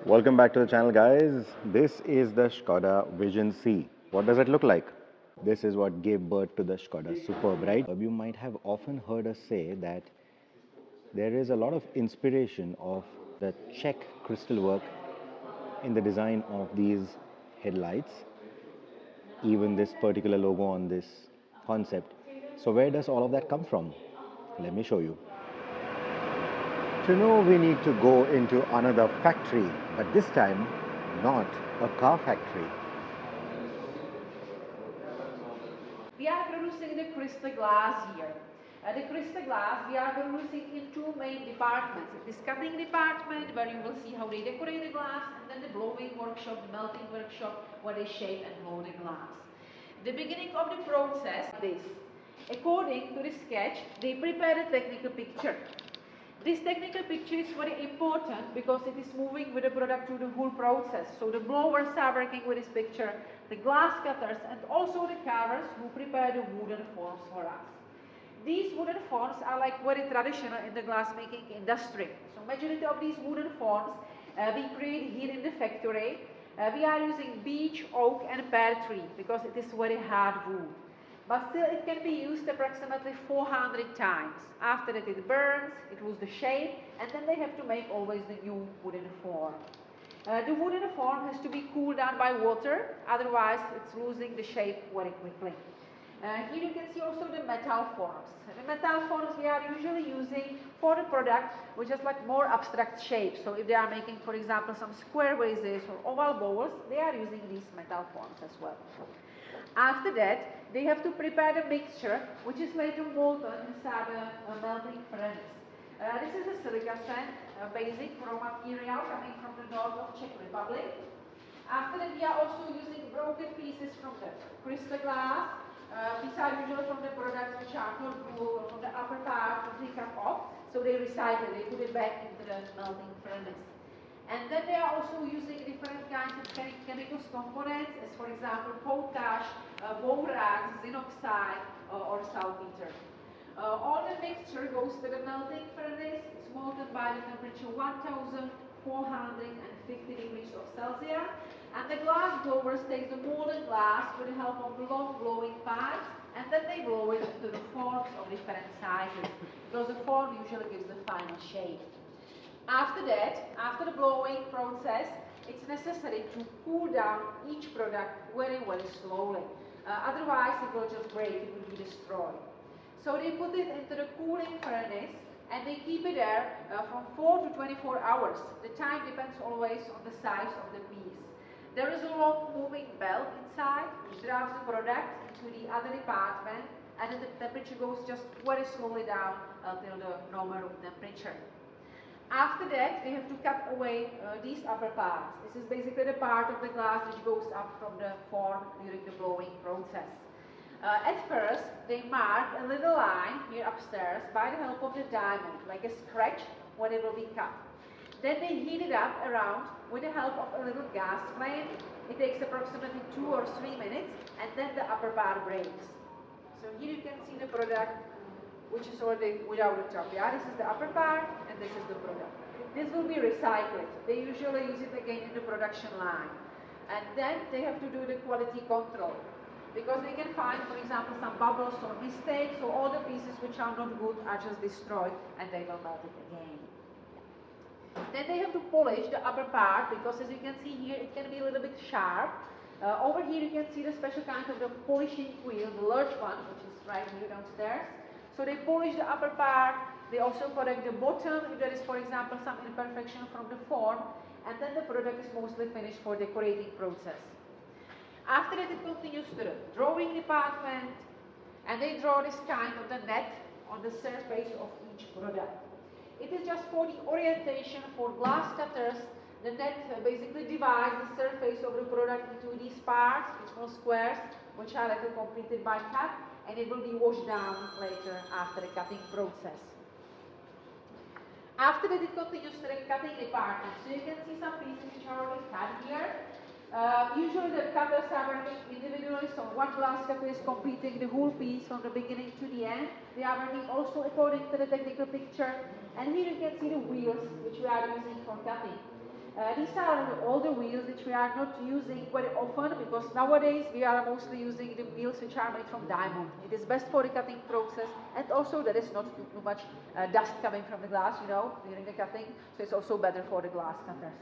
Welcome back to the channel, guys. This is the Skoda Vision C. What does it look like? This is what gave birth to the Skoda Superb, right? You might have often heard us say that there is a lot of inspiration of the Czech crystal work in the design of these headlights, even this particular logo on this concept. So where does all of that come from? Let me show you. To know, we need to go into another factory, but this time not a car factory. We are producing the crystal glass here. The crystal glass we are producing in two main departments. This cutting department where you will see how they decorate the glass, and then the blowing workshop, the melting workshop where they shape and blow the glass. The beginning of the process is this. According to the sketch, they prepare a technical picture. This technical picture is very important because it is moving with the product through the whole process. So the blowers are working with this picture, the glass cutters, and also the carvers who prepare the wooden forms for us. These wooden forms are like very traditional in the glassmaking industry. So majority of these wooden forms we create here in the factory. We are using beech, oak, and pear tree because it is very hard wood. But still it can be used approximately 400 times. After that it burns, it loses the shape, and then they have to make always the new wooden form. The wooden form has to be cooled down by water, otherwise it's losing the shape very quickly. Here you can see also the metal forms. The metal forms we are usually using for the product which is like more abstract shapes. So if they are making, for example, some square vases or oval bowls, they are using these metal forms as well. After that, they have to prepare the mixture, which is later molten inside a melting furnace. This is a silica sand, a basic raw material coming from the north of Czech Republic. After that, we are also using broken pieces from the crystal glass. These are usually from the products which are not blue or from the upper part, which they cut off. So they recycle, they put it back into the melting furnace. And then they are also using different kinds of chemical components, as for example potash, borax, zinc oxide, or saltpeter. All the mixture goes to the melting furnace. It's molten by the temperature 1450 degrees of Celsius. And the glass blowers take the molten glass with the help of long blowing pipes, and then they blow it into the forms of different sizes, because the form usually gives the final shape. After that, after the blowing process, it's necessary to cool down each product very, very slowly. Otherwise, it will just break, it will be destroyed. So they put it into the cooling furnace and they keep it there from 4 to 24 hours. The time depends always on the size of the piece. There is a long moving belt inside which drives the product into the other department, and then the temperature goes just very slowly down till the normal room temperature. After that, we have to cut away these upper parts. This is basically the part of the glass which goes up from the form during the blowing process. At first, they mark a little line here upstairs by the help of the diamond, like a scratch when it will be cut. Then they heat it up around with the help of a little gas flame. It takes approximately 2 or 3 minutes, and then the upper part breaks. So here you can see the product which is already without the top. Yeah, this is the upper part and this is the product. This will be recycled. They usually use it again in the production line. And then they have to do the quality control, because they can find, for example, some bubbles or mistakes, so all the pieces which are not good are just destroyed and they will melt it again. Then they have to polish the upper part, because as you can see here, it can be a little bit sharp. Over here you can see the special kind of the polishing wheel, the large one, which is right here downstairs. So they polish the upper part, they also correct the bottom if there is, for example, some imperfection from the form, and then the product is mostly finished for decorating process. After that it continues to the drawing department, and they draw this kind of the net on the surface of each product. It is just for the orientation for glass cutters. The net basically divides the surface of the product into these parts, these small squares, which are later completed by cut, and it will be washed down later after the cutting process. After that it continues to the cutting department. So you can see some pieces which are already cut here. Usually the cutters are working individually, so one glass cutter is completing the whole piece from the beginning to the end. They are working also according to the technical picture. And here you can see the wheels which we are using for cutting. These are all the wheels which we are not using very often because nowadays we are mostly using the wheels which are made from diamond. It is best for the cutting process, and also there is not too much dust coming from the glass, you know, during the cutting, so it's also better for the glass cutters.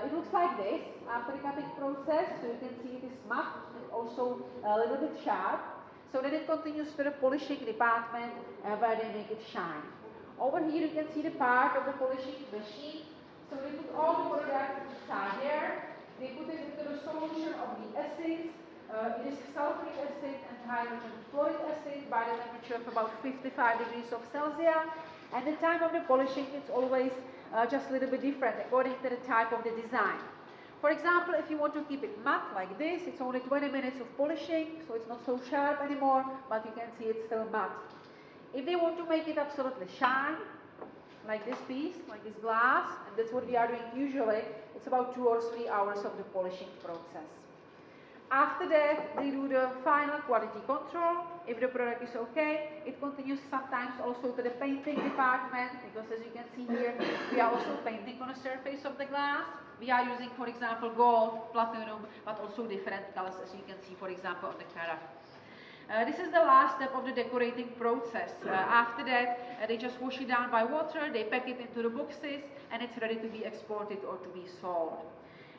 It looks like this after the cutting process, so you can see it is matte and also a little bit sharp. So then it continues to the polishing department where they make it shine. Over here you can see the part of the polishing machine. So they put all the products inside there. They put it into the solution of the acids. It is sulfuric acid and hydrogen fluoric acid by the temperature of about 55 degrees of Celsius. And the time of the polishing is always just a little bit different according to the type of the design. For example, if you want to keep it matte like this, it's only 20 minutes of polishing, so it's not so sharp anymore, but you can see it's still matte. If they want to make it absolutely shine, like this piece, like this glass, and that's what we are doing usually, it's about 2 or 3 hours of the polishing process. After that, they do the final quality control. If the product is okay, it continues sometimes also to the painting department, because as you can see here, we are also painting on the surface of the glass. We are using, for example, gold, platinum, but also different colors, as you can see, for example, on the carafe. This is the last step of the decorating process. After that, they just wash it down by water, they pack it into the boxes, and it's ready to be exported or to be sold.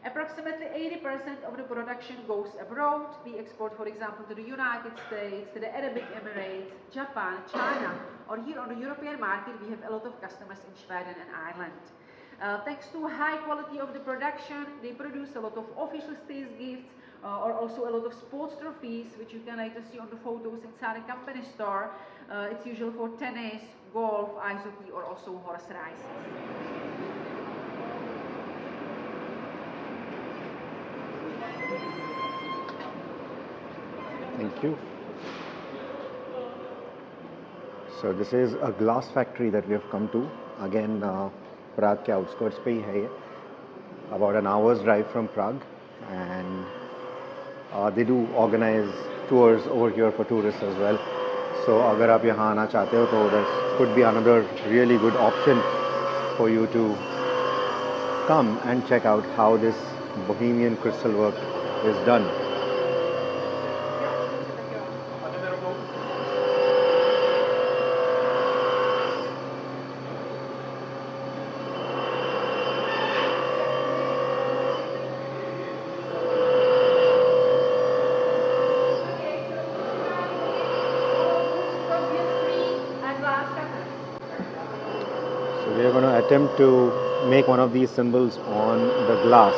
Approximately 80% of the production goes abroad. We export, for example, to the United States, to the Arabic Emirates, Japan, China, or here on the European market, we have a lot of customers in Sweden and Ireland. Thanks to high quality of the production, they produce a lot of official stage gifts, or also a lot of sports trophies, which you can later see on the photos inside the company store. It's usual for tennis, golf, ice hockey, or also horse races. Thank you. So this is a glass factory that we have come to. Again, Prague के outskirts पे ही है ये. About an hour's drive from Prague, and they do organize tours over here for tourists as well. So अगर आप यहाँ आना चाहते हो तो that could be another really good option for you to come and check out how this Bohemian crystal work is done. We are going to attempt to make one of these symbols on the glass.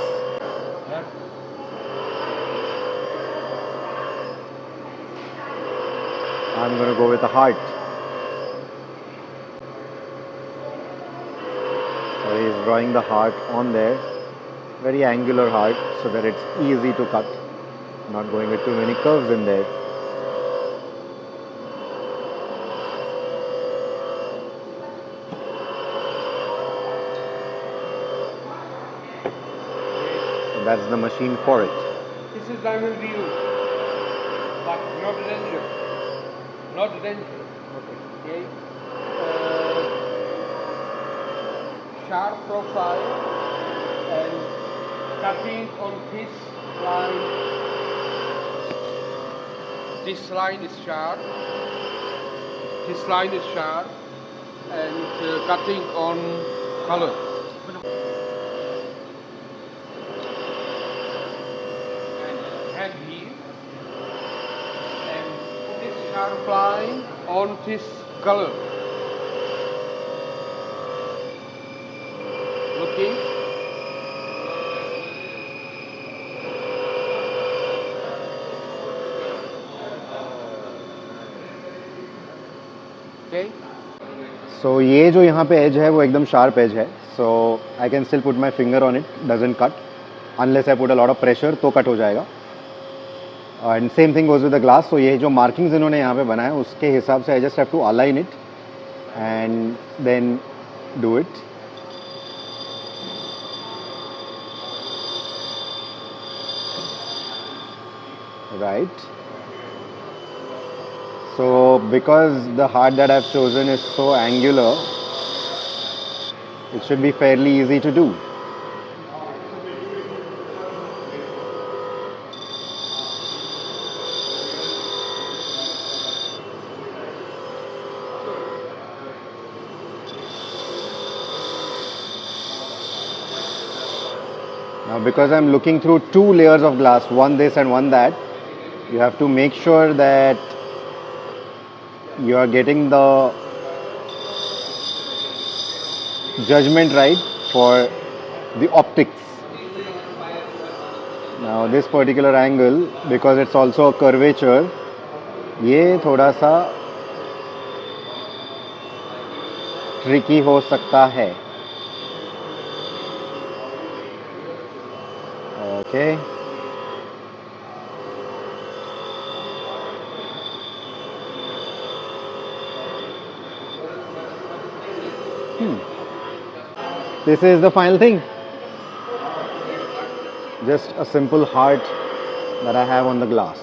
I'm going to go with a heart. So he's drawing the heart on there, very angular heart, so that it's easy to cut, not going with too many curves in there. That's the machine for it. This is diamond wheel, but not danger. Not danger. Okay. Sharp profile and cutting on this line. This line is sharp. This line is sharp, and cutting on color. Head here, and this sharp line on this color. Looking. Okay. So ये जो यहाँ पे edge है वो एकदम sharp edge है. So I can still put my finger on it, doesn't cut. Unless I put a lot of pressure तो cut हो जाएगा. And same thing goes with the glass. So ये जो markings इन्होंने यहाँ पे बनाए उसके हिसाब से I just have to align it and then do it. Right. So because the heart that I've chosen is so angular, it should be fairly easy to do. Now because I'm looking through two layers of glass, one this and one that, you have to make sure that you are getting the judgment right for the optics. Now this particular angle, because it's also a curvature, ये थोड़ा सा tricky हो सकता है. Okay. This is the final thing. Just a simple heart that I have on the glass.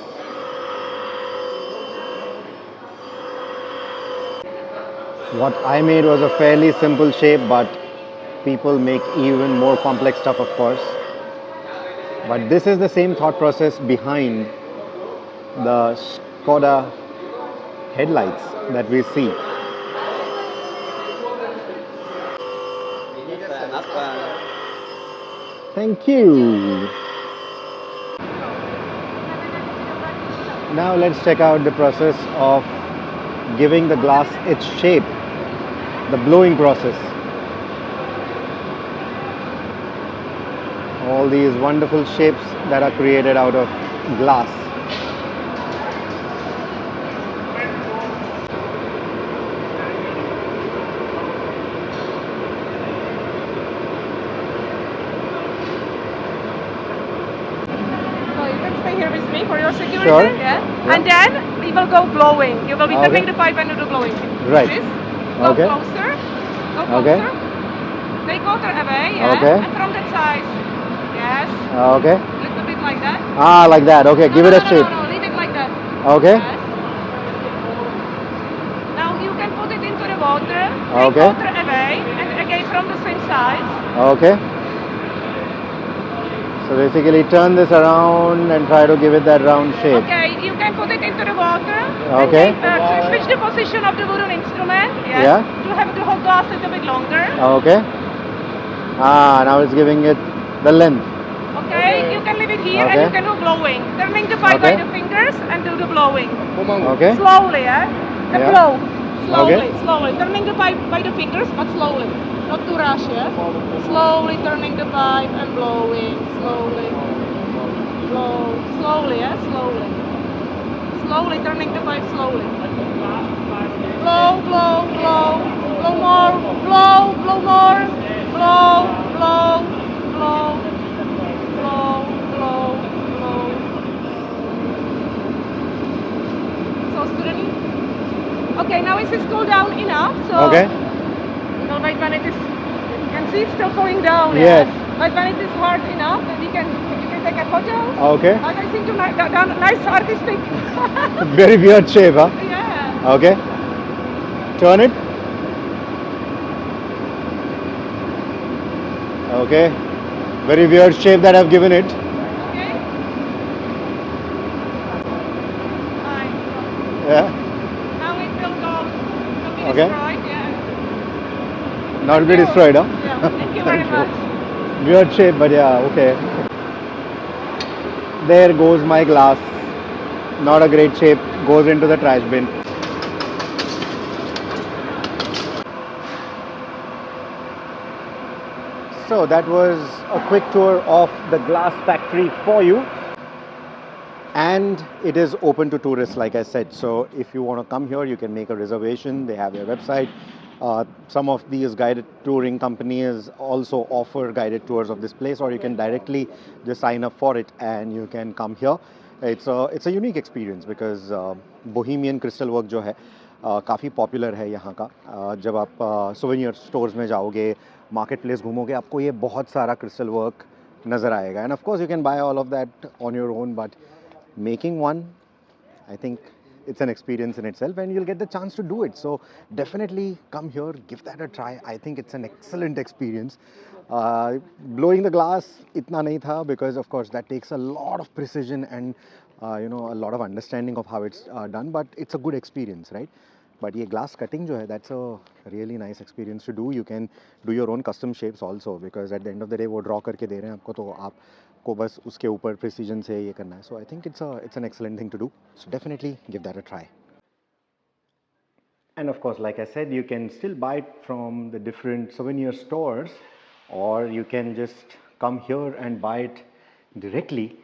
What I made was a fairly simple shape, but people make even more complex stuff, of course. But this is the same thought process behind the Skoda headlights that we see. Thank you. Now let's check out the process of giving the glass its shape, the blowing process. All these wonderful shapes that are created out of glass. So you can stay here with me for your security. Sure. Yeah? Yeah. And then we will go blowing. You will be Okay. turning the pipe and do the blowing. Right. This. Go Okay. closer. Go Okay. closer. Take water away. Yeah. Okay. And from that side. Yes. Okay. Little bit like that. Ah, like that. Okay, give no, it a no, shape. No, leave it like that. Okay. Yes. Now you can put it into the water. Take Okay. water away and again from the same side. Okay. So basically turn this around and try to give it that round shape. Okay, you can put it into the water. Okay. And then, switch the position of the wooden instrument. Yes. Yeah. To have the whole glass a little bit longer. Okay. Ah, now it's giving it the length. Okay, you can leave it here Okay. and you can do blowing. Turning the pipe by Okay. the fingers and do the blowing. Okay. Slowly, eh? The Yeah. blow. Slowly, Okay. slowly. Turning the pipe by the fingers, but slowly. Not too rush, yeah? Slowly turning the pipe and blowing. Slowly. Blow. Slowly, yeah? Slowly. Slowly turning the pipe slowly. Blow, blow, blow. Blow more. Blow, blow more. Blow, blow, blow. Blow, blow, blow. So student. Okay, now it is cooled down enough. So Okay. you know, like when it is, you can see it's still falling down. Yes. Yeah? But when it is hard enough, then you can take a photo. Okay. And I think you like that nice artistic. Very weird shape, huh? Yeah. Okay. Turn it. Okay. Very weird shape that I've given it. Okay. Fine. Yeah. Now it will go. It will be Okay. destroyed. Yeah. Not be Thank you. destroyed, huh? Yeah. Thank you very much. Weird shape, but yeah, okay. There goes my glass. Not a great shape. Goes into the trash bin. So that was a quick tour of the glass factory for you. And it is open to tourists, like I said. So if you want to come here, you can make a reservation. They have their website. Some of these guided touring companies also offer guided tours of this place, or you can directly just sign up for it and you can come here. It's a unique experience because Bohemian crystal work जो है काफ़ी popular है यहाँ का. जब आप souvenir stores में जाओगे, मार्केट प्लेस घूमोगे, आपको ये बहुत सारा क्रिस्टल वर्क नज़र आएगा. End of course you can buy all of that on your own, but making one, I think it's an experience in itself and you'll get the chance to do it. So definitely come here, give that a try. I think it's an excellent experience. Blowing the glass itna nahi tha because of course that takes a lot of precision and a lot of understanding of how it's done, but it's a good experience, right? But ये glass cutting जो है, that's a really nice experience to do. You can do your own custom shapes also, because at the end of the day वो draw करके दे रहे हैं आपको, तो आपको बस उसके ऊपर precision से ये करना है. So I think it's an excellent thing to do. So definitely give that a try. And of course, like I said, you can still buy it from the different souvenir stores, or you can just come here and buy it directly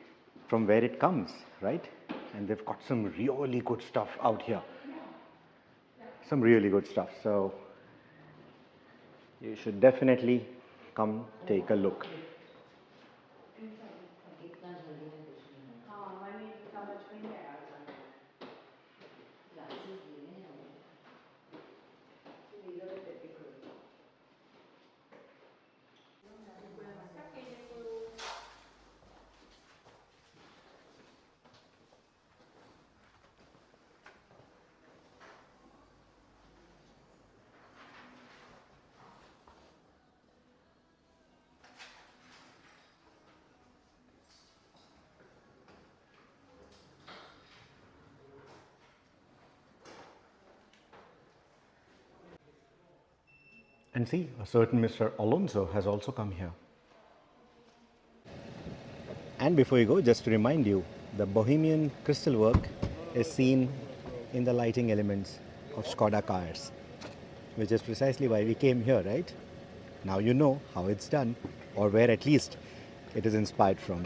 from where it comes, right? And they've got some really good stuff out here. Some really good stuff. So you should definitely come take a look. And see, a certain Mr. Alonso has also come here. And before you go, just to remind you, the Bohemian crystal work is seen in the lighting elements of Skoda cars, which is precisely why we came here, right? Now you know how it's done, or where at least it is inspired from.